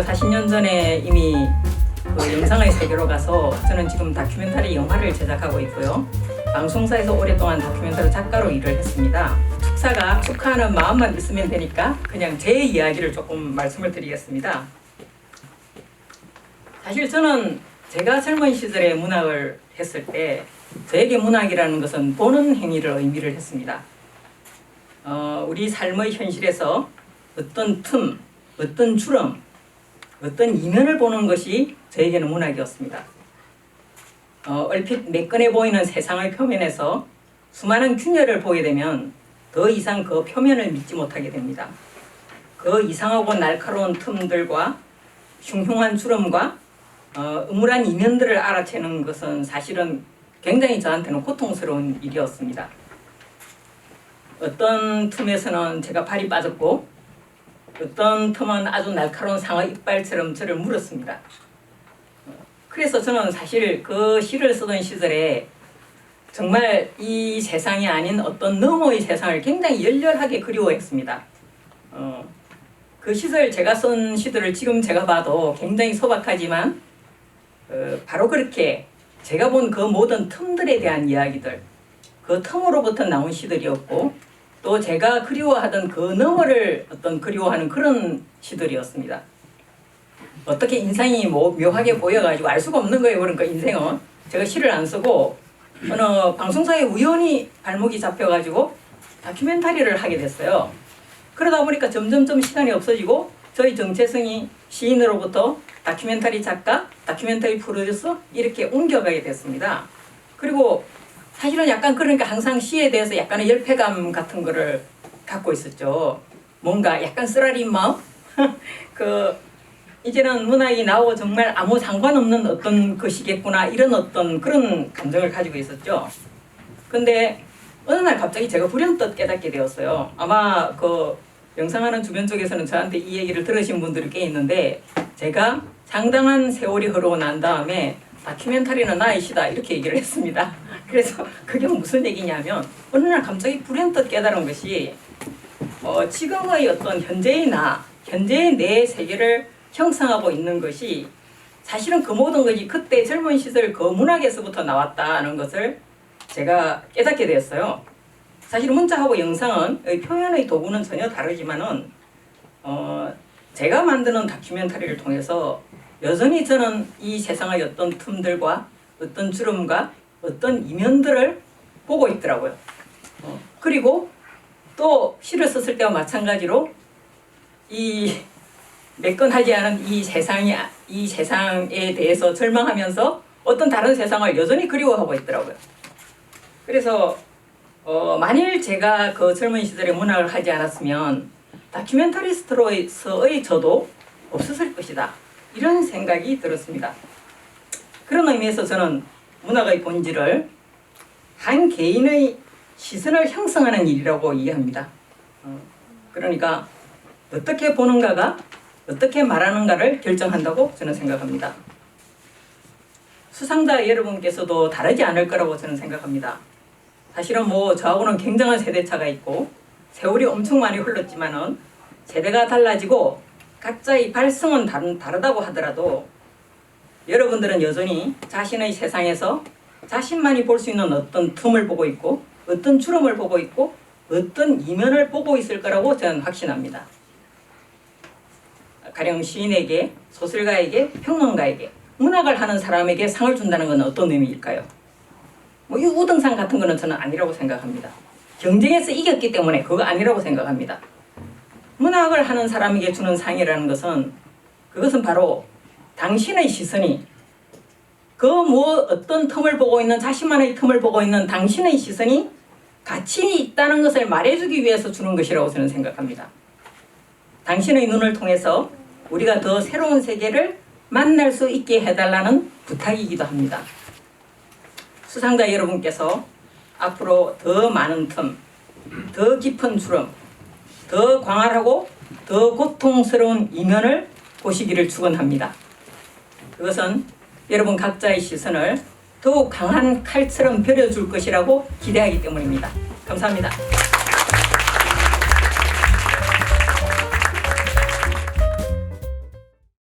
제가 40년 전에 이미 그 영상의 세계로 가서 저는 지금 다큐멘터리 영화를 제작하고 있고요. 방송사에서 오랫동안 다큐멘터리 작가로 일을 했습니다. 축사가 축하하는 마음만 있으면 되니까 그냥 제 이야기를 조금 말씀을 드리겠습니다. 사실 저는 제가 젊은 시절에 문학을 했을 때 저에게 문학이라는 것은 보는 행위를 의미를 했습니다. 우리 삶의 현실에서 어떤 틈, 어떤 주름, 어떤 이면을 보는 것이 저에게는 문학이었습니다. 얼핏 매끈해 보이는 세상의 표면에서 수많은 균열을 보게 되면 더 이상 그 표면을 믿지 못하게 됩니다. 그 이상하고 날카로운 틈들과 흉흉한 주름과 음울한 이면들을 알아채는 것은 사실은 굉장히 저한테는 고통스러운 일이었습니다. 어떤 틈에서는 제가 발이 빠졌고 어떤 틈은 아주 날카로운 상어 이빨처럼 저를 물었습니다. 그래서 저는 사실 그 시를 쓰던 시절에 정말 이 세상이 아닌 어떤 너머의 세상을 굉장히 열렬하게 그리워했습니다. 그 시절 제가 쓴 시들을 지금 제가 봐도 굉장히 소박하지만 바로 그렇게 제가 본 그 모든 틈들에 대한 이야기들, 그 틈으로부터 나온 시들이었고 또 제가 그리워하던 그 너머를 어떤 그리워하는 그런 시들이었습니다. 어떻게 인상이 묘하게 보여가지고 알 수가 없는 거예요. 그러니까 인생은 제가 시를 안 쓰고 어느 방송사에 우연히 발목이 잡혀가지고 다큐멘터리를 하게 됐어요. 그러다 보니까 점점점 시간이 없어지고 저희 정체성이 시인으로부터 다큐멘터리 작가, 다큐멘터리 프로듀서 이렇게 옮겨가게 됐습니다. 그리고 사실은 약간 그러니까 항상 시에 대해서 약간의 열패감 같은 거를 갖고 있었죠. 뭔가 약간 쓰라린 마음? 이제는 문학이 나오고 정말 아무 상관없는 어떤 것이겠구나 이런 어떤 그런 감정을 가지고 있었죠. 근데 어느 날 갑자기 제가 불현듯 깨닫게 되었어요. 아마 그 영상하는 주변 쪽에서는 저한테 이 얘기를 들으신 분들이 꽤 있는데 제가 상당한 세월이 흐르고 난 다음에 다큐멘터리는 나의 시다 이렇게 얘기를 했습니다. 그래서 그게 무슨 얘기냐면 어느 날 갑자기 불현듯 깨달은 것이 지금의 어떤 현재의 나, 현재의 내 세계를 형성하고 있는 것이 사실은 그 모든 것이 그때 젊은 시절 그 문학에서부터 나왔다는 것을 제가 깨닫게 되었어요. 사실 문자하고 영상은 표현의 도구는 전혀 다르지만은 제가 만드는 다큐멘터리를 통해서 여전히 저는 이 세상의 어떤 틈들과 어떤 주름과 어떤 이면들을 보고 있더라고요. 그리고 또 시를 썼을 때와 마찬가지로 이 매끈하지 않은 이 세상에 대해서 절망하면서 어떤 다른 세상을 여전히 그리워하고 있더라고요. 그래서 만일 제가 그 젊은 시절에 문학을 하지 않았으면 다큐멘터리스트로서의 저도 없었을 것이다. 이런 생각이 들었습니다. 그런 의미에서 저는 문학의 본질을 한 개인의 시선을 형성하는 일이라고 이해합니다. 그러니까 어떻게 보는가가 어떻게 말하는가를 결정한다고 저는 생각합니다. 수상자 여러분께서도 다르지 않을 거라고 저는 생각합니다. 사실은 저하고는 굉장한 세대차가 있고 세월이 엄청 많이 흘렀지만은 세대가 달라지고 각자의 발성은 다르다고 하더라도 여러분들은 여전히 자신의 세상에서 자신만이 볼 수 있는 어떤 틈을 보고 있고 어떤 주름을 보고 있고 어떤 이면을 보고 있을 거라고 저는 확신합니다. 가령 시인에게, 소설가에게, 평론가에게, 문학을 하는 사람에게 상을 준다는 건 어떤 의미일까요? 이 우등상 같은 거는 저는 아니라고 생각합니다. 경쟁에서 이겼기 때문에 그거 아니라고 생각합니다. 문학을 하는 사람에게 주는 상이라는 것은 그것은 바로 당신의 시선이 어떤 틈을 보고 있는 자신만의 틈을 보고 있는 당신의 시선이 가치 있다는 것을 말해주기 위해서 주는 것이라고 저는 생각합니다. 당신의 눈을 통해서 우리가 더 새로운 세계를 만날 수 있게 해달라는 부탁이기도 합니다. 수상자 여러분께서 앞으로 더 많은 틈, 더 깊은 주름, 더 광활하고 더 고통스러운 이면을 보시기를 축원합니다. 그것은 여러분 각자의 시선을 더욱 강한 칼처럼 벼려줄 것이라고 기대하기 때문입니다. 감사합니다.